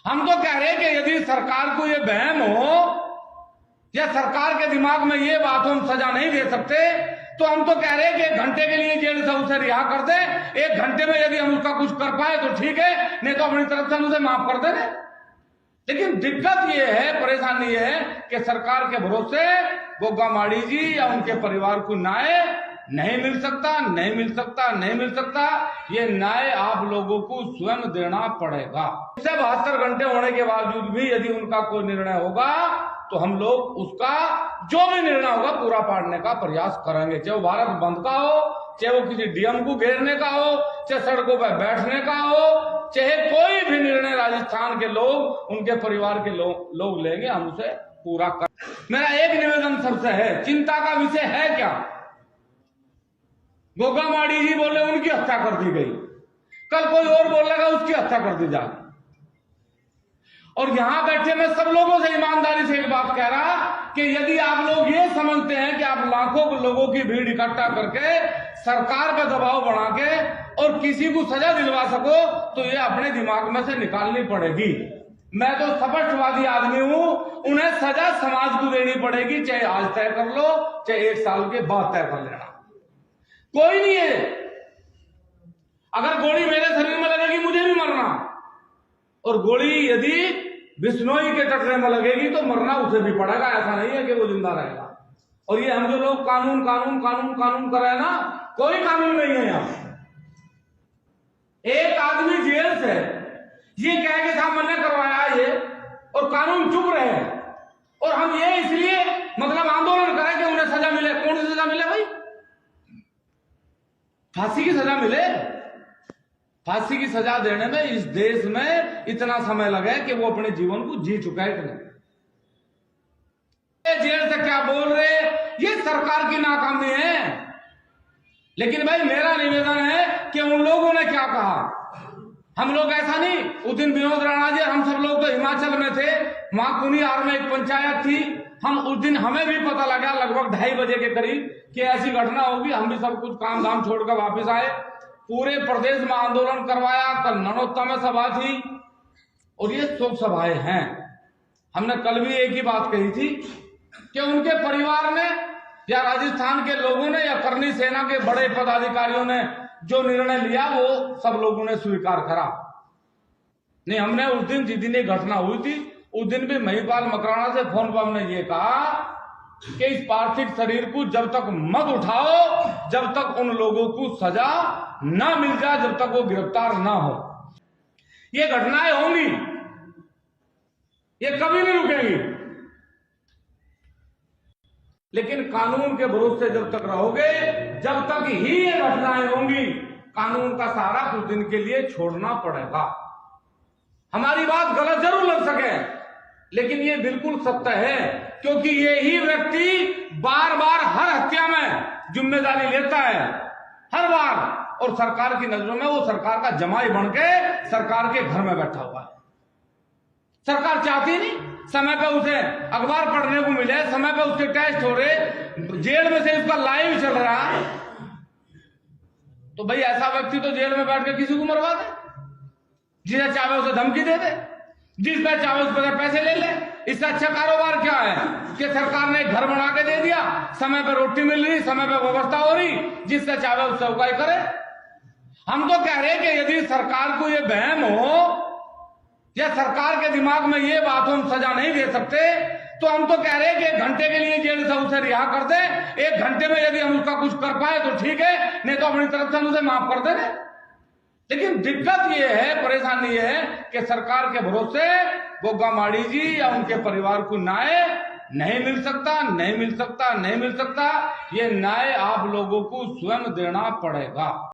हम तो कह रहे हैं कि यदि सरकार को ये वहम हो या सरकार के दिमाग में ये बात हो हम सजा नहीं दे सकते, तो हम तो कह रहे हैं कि 1 घंटे के लिए जेल से उसे रिहा कर दे। 1 घंटे में यदि हम उसका कुछ कर पाए तो ठीक है, नहीं तो अपनी तरफ से हम उसे माफ कर देंगे। लेकिन दिक्कत ये है, परेशानी ये है कि सरकार के भरोसे गोगा माड़ी जी या उनके परिवार को न्याय नहीं मिल सकता, नहीं मिल सकता, नहीं मिल सकता। ये न्याय आप लोगों को स्वयं देना पड़ेगा। 72 घंटे होने के बावजूद भी यदि उनका कोई निर्णय होगा तो हम लोग उसका जो भी निर्णय होगा पूरा पाड़ने का प्रयास करेंगे, चाहे वो भारत बंद का हो, चाहे वो किसी डीएम को घेरने का हो, चाहे सड़कों पर बैठने का हो, चाहे कोई भी निर्णय राजस्थान के लोग, उनके परिवार के लोग लेंगे, हम उसे पूरा कर। मेरा एक निवेदन सबसे है, चिंता का विषय है क्या? गोगा माड़ी जी बोले उनकी हत्या कर दी गई, कल कोई और बोलेगा उसकी हत्या कर दी जाए। और यहां बैठे मैं सब लोगों से ईमानदारी से एक बात कह रहा कि यदि आप लोग ये समझते हैं कि आप लाखों लोगों की भीड़ इकट्ठा करके सरकार पर दबाव बढ़ा के और किसी को सजा दिलवा सको, तो ये अपने दिमाग में से निकालनी पड़ेगी। मैं तो स्पष्टवादी आदमी हूं, उन्हें सजा समाज को देनी पड़ेगी, चाहे आज तय कर लो, चाहे 1 साल के बाद तय कर लेना, कोई नहीं है। अगर गोली मेरे शरीर में लगेगी मुझे भी मरना, और गोली यदि बिश्नोई के टटरे में लगेगी तो मरना उसे भी पड़ेगा, ऐसा नहीं है कि वो जिंदा रहेगा। और ये हम जो लोग कानून कानून कानून कानून कर रहे हैं ना, कोई कानून नहीं है यहां। एक आदमी जेल से ये कह के सामने करवाया ये, और कानून चुप रहे, और हम ये इसलिए मतलब आंदोलन करें कि उन्हें सजा मिले। कौन सी सजा मिले भाई? फांसी की सजा मिले। फांसी की सजा देने में इस देश में इतना समय लगा कि वो अपने जीवन को जी चुका है कि नहीं। जेल से क्या बोल रहे, ये सरकार की नाकामी है। लेकिन भाई मेरा निवेदन है कि उन लोगों ने क्या कहा, हम लोग ऐसा नहीं, उस दिन विनोद राणा जी हम सब लोग तो हिमाचल में थे, वहां कुनियार में एक पंचायत थी, हम उस दिन हमें भी पता लगा लगभग 2:30 बजे के करीब कि ऐसी घटना होगी। हम भी सब कुछ काम धाम छोड़कर वापस आए, पूरे प्रदेश में आंदोलन करवाया। कल ननौता में सभा थी और ये शोक सभाएं हैं। हमने कल भी एक ही बात कही थी कि उनके परिवार ने या राजस्थान के लोगों ने या करनी सेना के बड़े पदाधिकारियों ने जो निर्णय लिया वो सब लोगों ने स्वीकार करा। नहीं, हमने उस दिन जिस दिन ये घटना हुई थी उस दिन भी महिपाल मकराना से फोन पर हमने ये कहा कि इस पार्थिव शरीर को जब तक मत उठाओ, जब तक उन लोगों को सजा ना मिल जाए, जब तक वो गिरफ्तार ना हो। ये घटनाएं होंगी, ये कभी नहीं रुकेंगी। लेकिन कानून के भरोसे जब तक रहोगे, जब तक ही ये घटनाएं होंगी, कानून का सहारा कुछ दिन के लिए छोड़ना पड़ेगा। हमारी बात गलत जरूर लग सके, लेकिन ये बिल्कुल सत्य है, क्योंकि ये ही व्यक्ति बार बार हर हत्या में जिम्मेदारी लेता है, हर बार। और सरकार की नजरों में वो सरकार का जमाई बनके सरकार के घर में बैठा हुआ है। सरकार चाहती नहीं समय पे उसे अखबार पढ़ने को मिले, समय पे उसके टेस्ट हो रहे, जेल में से उसका लाइव चल रहा। तो भाई ऐसा व्यक्ति तो जेल में बैठ के किसी को मरवा दे, जिसे चाहे उसे धमकी दे दे, जिस पे चाहे उस पर पैसे ले ले। इससे अच्छा कारोबार क्या है कि सरकार ने घर बना के दे दिया, समय पर रोटी मिल रही, समय पर व्यवस्था हो रही, जिससे चाहे उससे उपाय करे। हम तो कह रहे हैं कि यदि सरकार को ये वहम हो या सरकार के दिमाग में ये बात हो हम सजा नहीं दे सकते, तो हम तो कह रहे हैं कि 1 घंटे के लिए जेल से उसे रिहा कर दे। 1 घंटे में यदि हम उसका कुछ कर पाए तो ठीक है, नहीं तो अपनी तरफ से हम उसे माफ कर देंगे। लेकिन दिक्कत ये है, परेशानी ये है कि सरकार के भरोसे गोगा माड़ी जी या उनके परिवार को न्याय नहीं मिल सकता, नहीं मिल सकता, नहीं मिल सकता। ये न्याय आप लोगों को स्वयं देना पड़ेगा।